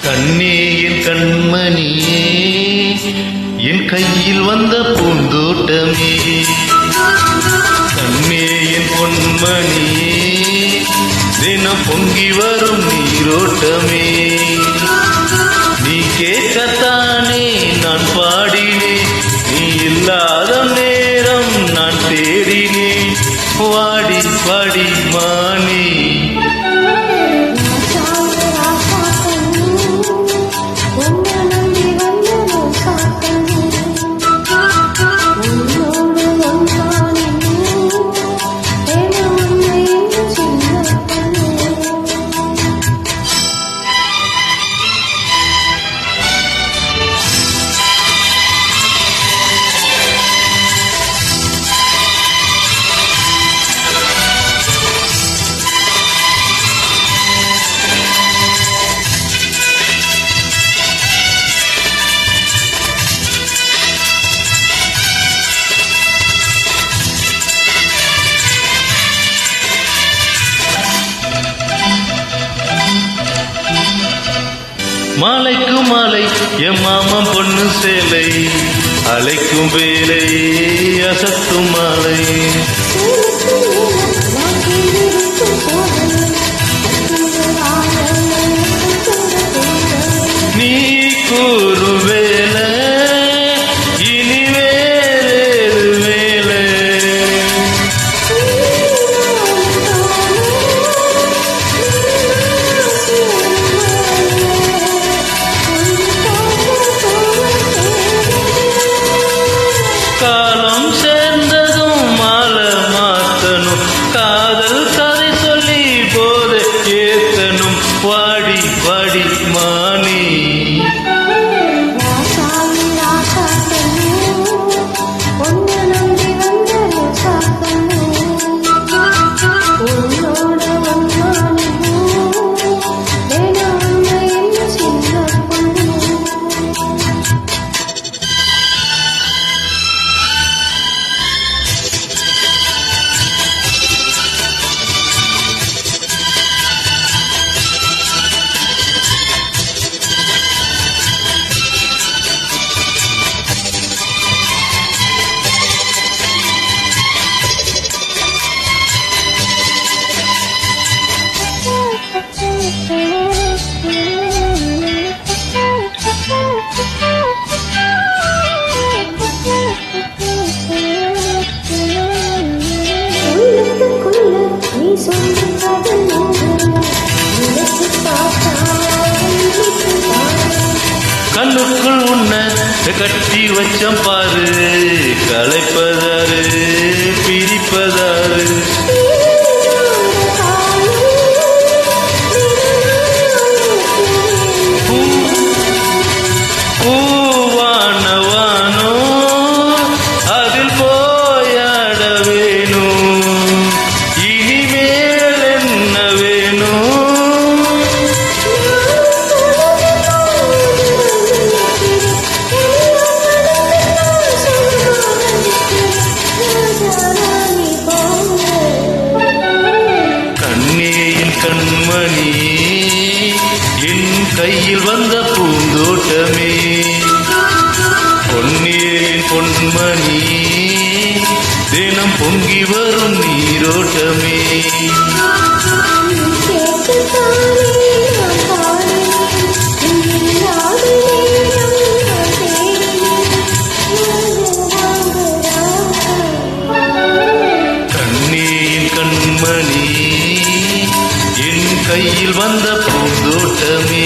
கண்ணே என் கண்மணியே, என் கையில் வந்த பூந்தோட்டமே, கண்ணே என் பொன்மணியே, தினம் பொங்கி வரும் நீரோட்டமே, நீ கேட்கத்தானே நான் பாடினேன், நீ இல்லாத நேரம் நான் தேடினேன், வாடி வாடி மானே. மாலைக்கும் மாலை என் மாமன் பொண்ணு சேலை, அலைக்கும் வேலை அசத்தும் மாலை, நீ கூறு வேலை இனி வேறு வேலை, காலம் சேர்ந்ததும் மாலை மாத்தனும், காதல் கதை சொல்லி போதை ஏத்தனும், வாடி வாடி மானி. கண்ணுக்குள் உன்னை கட்டி வச்சம் பாரு, களைப்பதாரு பிரிப்பதாரு, பூவானவானோ அதில் போயாட வேணும், இனிமேல் என்ன வேணும், கண்மணியே என் கையில் வந்த பூந்தோட்டமே, பொன்னேரின் பொன்மணியே தினம் பொங்கி வரும் நீரோட்டமே, கண்ணேயின் கண்மணியே என் கையில் வந்த பூந்தோட்டமே.